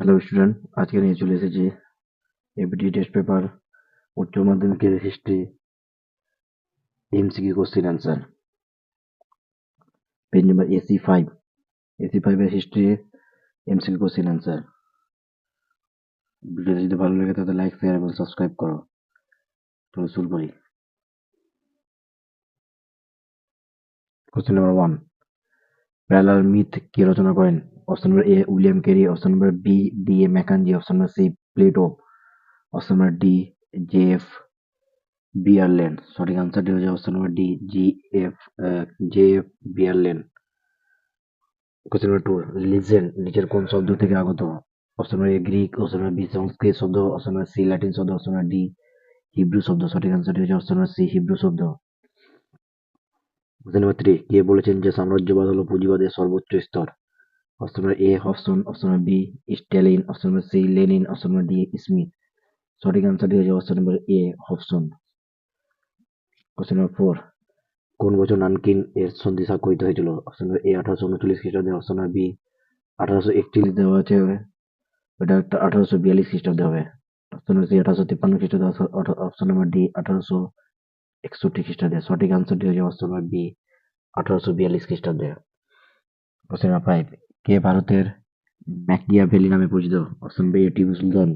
Hello student, আজকে নিয়ে চলে এসেছি এবিটি টেস্ট পেপার উচ্চ মাধ্যমিকের history MCQ question answer, page number AC5। AC5 এর হিস্ট্রি এমসিকিউ কোশ্চেন অ্যান্সার। ভিডিওটি যদি ভালো লাগে তাহলে লাইক, শেয়ার এবং সাবস্ক্রাইব করো। চলো শুরু করি। কোশ্চেন নাম্বার 1, প্যারালাল মিথ কে রচনা করেন? Option number A William Carey, option number B D A. Mackenzie, option number C Plato, option number D J F. Bierlein. সঠিক আনসারটি হচ্ছে option number D J F. Bierlein. Question number 2, legend নিচের কোন শব্দ থেকে আগত? Option number A Greek, option number B সংস্কৃত শব্দ, অপশন নাম্বার সি ল্যাটিন শব্দ, অপশন নাম্বার ডি হিব্রু শব্দ। সঠিক আনসারটি হচ্ছে অপশন নাম্বার সি হিব্রু শব্দ। কোশ্চেন নাম্বার 3, কে বলেছেন যে সাম্রাজ্যবাদ হলো পুঁজিবাদের সর্বোচ্চ স্তর? Option number A Hobson, option number B Stalin, option number C Lenin, option number D Smith. সঠিক আনসারটি হচ্ছে option number A Hobson. Question number 4, কোন বছর নানকিন এর সন্ধি স্বাক্ষরিত হয়েছিল? অপশন নাম্বার এ 1839 খ্রিস্টাব্দে, অপশন নাম্বার বি 1841 দেওয়া আছে, ওটা একটা 1842 খ্রিস্টাব্দে হবে। অপশন সি 1853 খ্রিস্টাব্দে, অপশন নাম্বার ডি 1861 খ্রিস্টাব্দে। সঠিক আনসারটি হচ্ছে অপশন নাম্বার বি 1842 খ্রিস্টাব্দে। কোশ্চেন নাম্বার 5, কে ভারতের ম্যাকিয়াভেলি নামে পরিচিত? Option B Tipu Sultan,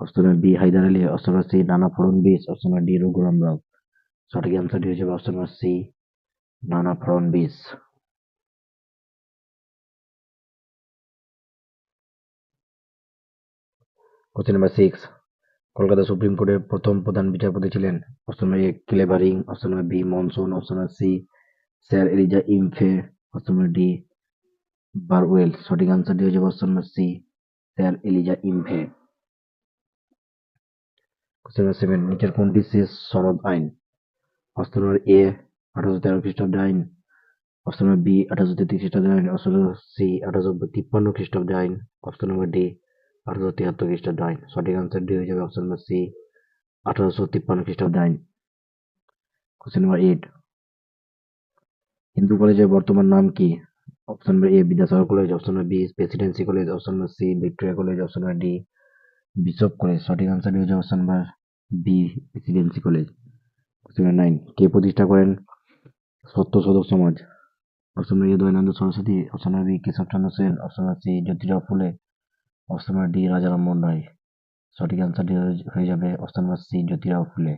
option number B Hyder Ali, option number C Nana Phadnavis, option number D Raghuram Rao. সঠিক আনসারটি হচ্ছে option number C Nana Phadnavis. Question number 6, Kolkata supreme কোর্টের প্রথম প্রধান বিচারপতি ছিলেন? Option number A Clavering, option number B Monson, option number C sir Elijah Impey, option number D Barwell. সঠিক আনসারটি হচ্ছে option number C sir Elijah Impey. Question number 7, নিচের কোনটি শেষ সনদ আইন? অপশন নাম্বার এ 1813 খ্রিস্টাব্দে আইন, অপশন নাম্বার বি 1833 খ্রিস্টাব্দে আইন, অপশন নাম্বার সি 1853 খ্রিস্টাব্দে আইন, অপশন নাম্বার ডি 1873 খ্রিস্টাব্দে আইন। সঠিক আনসারটি হয়ে যাবে অপশন নাম্বার সি 1853 খ্রিস্টাব্দে আইন। কোশ্চেন নাম্বার 8, হিন্দু কলেজের বর্তমান নাম কি? Option number A Vidyasagar college, option number B presidency college, option number C Victoria college, option number D bishop college. সঠিক আনসারটি হচ্ছে option number B presidency college. Question number 9, কে প্রতিষ্ঠা করেন Satyashodhak Samaj? Option number A Dayanand Saraswati, option number B Keshabchandra Sen, option number C Jyotirao Phule, option number D রাজা রামমোহন রায়। সঠিক আনসারটি হয়ে যাবে অপশন নাম্বার সি জ্যোতিরাও ফুলে।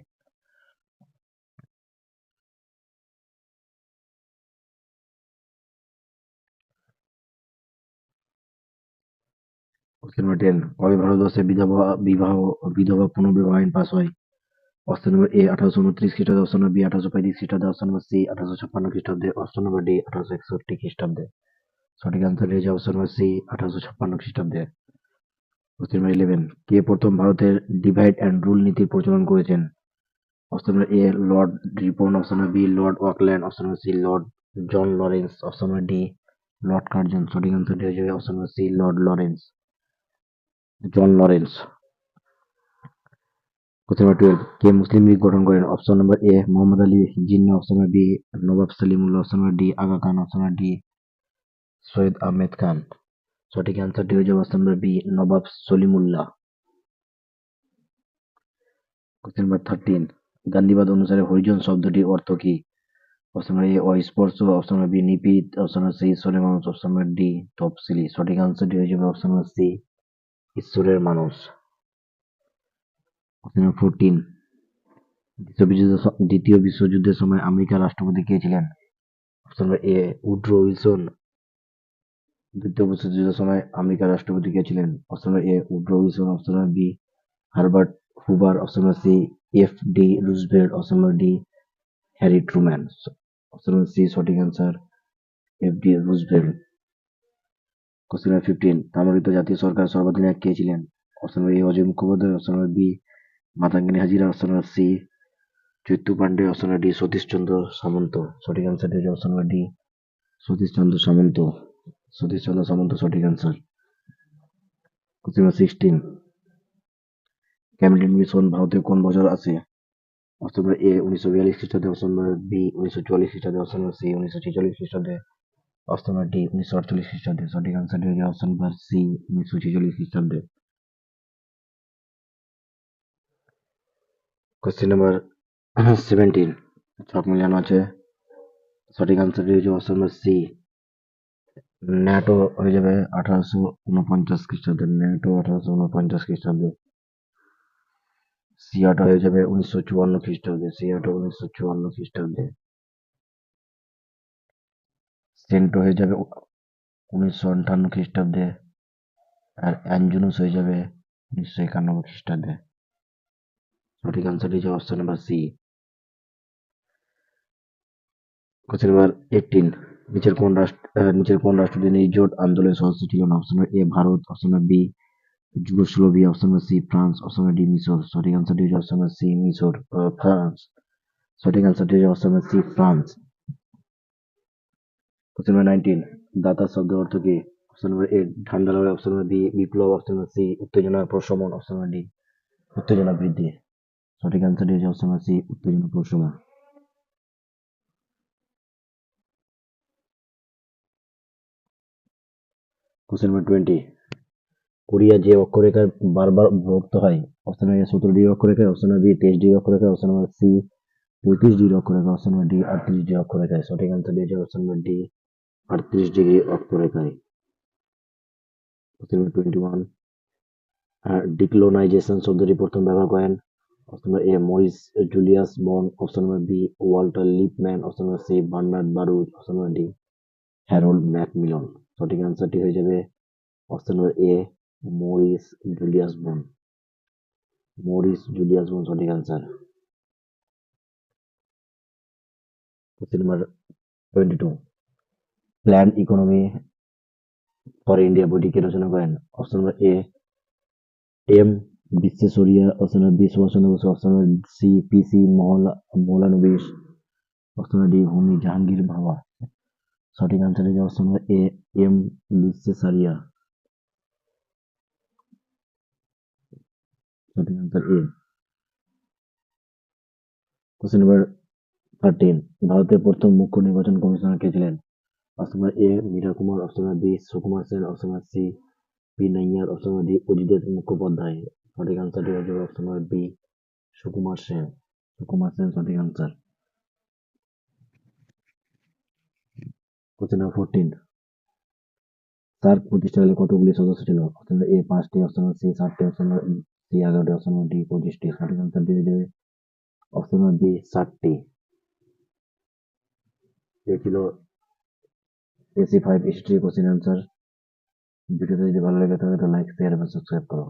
কোশ্চেন নাম্বার 10, কবে ভারতবর্ষে বিবাহ বিধবা পুনর্বিবাহ আইন পাস হয়? অপশন নাম্বার এ 1829 খ্রিস্টাব্দে, অপশন নাম্বার বি 1835 খ্রিস্টাব্দে, অপশন নাম্বার সি 1856 খ্রিস্টাব্দে, অপশন নাম্বার ডি 1861 খ্রিস্টাব্দে। সঠিক আনসার হয়েছে অপশন নাম্বার সি 1856 খ্রিস্টাব্দে। কোশ্চেন নাম্বার 11, কে প্রথম ভারতের ডিভাইড অ্যান্ড রুল নীতির প্রচলন করেছেন? Option number A Lord Ripon, option number B Lord Auckland, option number C Lord John Lawrence, option number D Lord Curzon. সঠিক আনসারটি হয়ে যাবে option number C Lord Lawrence, John Lawrence. Question number 12, কে মুসলিম লীগ গঠন করেন? Option number A Mohammad Ali Jinnah, option number B Nawab Salimullah, option number D Aga Khan, option number D Syed Ahmed Khan. সঠিক অ্যান্সারটি হয়ে যাবে option number B Nawab Salimullah. Question number 13, গান্ধীবাদ অনুসারে হরিজন শব্দটির অর্থ কি? অপশন নাম্বার এ অস্পর্শ, অপশন নাম্বার বি নিপীড়, অপশন নাম্বার সি ঈশ্বরের মানুষ, অপশন নাম্বার ডি তফসিলি। সঠিক অ্যান্সারটি হয়ে যাবে অপশন নাম্বার সি ঈশ্বরের মানুষ। কোশ্চেন নাম্বার 14, দ্বিতীয় বিশ্বযুদ্ধের সময় আমেরিকার রাষ্ট্রপতি কে ছিলেন? Option number A Woodrow Wilson. দ্বিতীয় বিশ্বযুদ্ধের সময় আমেরিকার রাষ্ট্রপতি কে ছিলেন? Option number A Woodrow Wilson, option number B Herbert Hoover, option number C F D Roosevelt, option number D Harry Truman. Option number C সঠিক answer F D Roosevelt. Question number 15, Tamil Nadu জাতীয় সরকারের সর্বাধিনায়ক কে ছিলেন? Option number A Ajoy Mukhopadhyay, option number B Matangini Hazra, option number C Chaitu Pandey, option number D Satish চন্দ্র সামন্ত। সঠিক answer হচ্ছে option number D Satish চন্দ্র সামন্ত। সতীশ চন্দ্র সামন্ত সঠিক answer. Question number 16, ক্যামেলিন mission ভারতে কোন বছর আসে? অপশন নাম্বার এ 1942 খ্রিস্টাব্দে, অপশন নাম্বার বি 1944 খ্রিস্টাব্দে, অপশন নাম্বার সি 1946 খ্রিস্টাব্দে, অপশন নাম্বার ডি 1948 খ্রিস্টাব্দে। সঠিক আনসারটি হয়ে যাবে অপশন নাম্বার সি 1946 খ্রিস্টাব্দে। কোশ্চেন নাম্বার 17 ছক মিলানো আছে। সঠিক আনসারটি হয়ে যাবে অপশন নাম্বার সি ন্যাটো হয়ে যাবে 1849 খ্রিস্টাব্দে। ন্যাটো 1849 খ্রিস্টাব্দে। সিয়াটো হয়ে যাবে 1954 খ্রিস্টাব্দে। সিয়াটো 1954 খ্রিস্টাব্দে। সেন্টো হয়ে যাবে 1958 খ্রিস্টাব্দে। আর অ্যাঞ্জুনুস হয়ে যাবে 1991 খ্রিস্টাব্দে। সঠিক আনসারটি হচ্ছে option number C. Question number 18 নিচের কোন রাষ্ট্রটি নির্জোট আন্দোলনের সদস্য ছিল না? Option number A Bharat, option number B Yugoslavia, option number C France, option number D মিশর। সঠিক আনসারটি হচ্ছে অপশন নাম্বার সি মিশর, ফ্রান্স। সঠিক আনসারটি হচ্ছে option number C France. Question number 19 দাতা শব্দের অর্থ কি? অপশন নাম্বার এ ঠান্ডা লাগা, অপশন নাম্বার বি বিপ্লব, অপশন নাম্বার সি উত্তেজনা প্রশমন, অপশন নাম্বার ডি উত্তেজনা বৃদ্ধি। সঠিক আনসারটি হচ্ছে অপশন নাম্বার সি উত্তেজনা প্রশমন। কোশ্চেন নাম্বার 20 কোরিয়া যে অক্ষরেখার বারবার বিভক্ত হয়? অপশন নাম্বার এ 17 ডিগ্রি অক্ষরেখায়, অপশন নাম্বার বি 23 ডিগ্রি অক্ষরেখায়, অপশন নাম্বার সি 35 ডিগ্রি অক্ষরেখায়, অপশন নাম্বার ডি 38 ডিগ্রি অক্ষরেখায়। সঠিক আনসারটি হচ্ছে অপশন নাম্বার ডি 38 ডিগ্রি অক্ষরেখায়। কোশ্চেন নাম্বার 21 ডিক্লোনাইজেশন শব্দটি প্রথম ব্যবহার করেন? Option number A Maurice Julius Bonn, option number B Walter Lippmann, option number C Bernard Baruch, option number D Harold Macmillan. সঠিক আনসারটি হয়ে যাবে option number A Maurice Julius Bonn. Maurice Julius Bonn সঠিক answer. Question number 22 plan economy for India বইটি কে রচনা করেন? Option number A M বিশ্বেশ্বরইয়া, option number B Subhash Chandra Bose, option number C P C Mahalanobis, option number D Homi Jehangir Bhabha. সঠিক answer হচ্ছে option number A M বিশ্বেশ্বরইয়া। সঠিক আনসার এ। কোশ্চেন নাম্বার 13 ভারতের প্রথম মুখ্য নির্বাচন কমিশনার কে ছিলেন? Option number A Meera Kumar, option number B Sukumar Sen, option number C P Nayar, option number D Ajitesh Mukhopadhyay. সঠিক আনসারটি হয়ে যাবে option number B Sukumar Sen. Sukumar Sen সঠিক আনসার। কোশ্চেন নাম্বার 14 সার্ক প্রতিষ্ঠাকালে কতগুলি সদস্য ছিল? অপশন নাম্বার এ 5টি, অপশন নাম্বার সি 7টি, অপশন নাম্বার সি 11টি, অপশন নাম্বার ডি 25টি। সঠিক আনসারটি হয়ে যাবে অপশন নাম্বার বি 7টি। এ ছিল এসি 5 হিস্ট্রি কোশ্চেন আনসার। ভিডিওটা যদি ভালো লেগে থাকে তো লাইক শেয়ার এবং সাবস্ক্রাইব করো।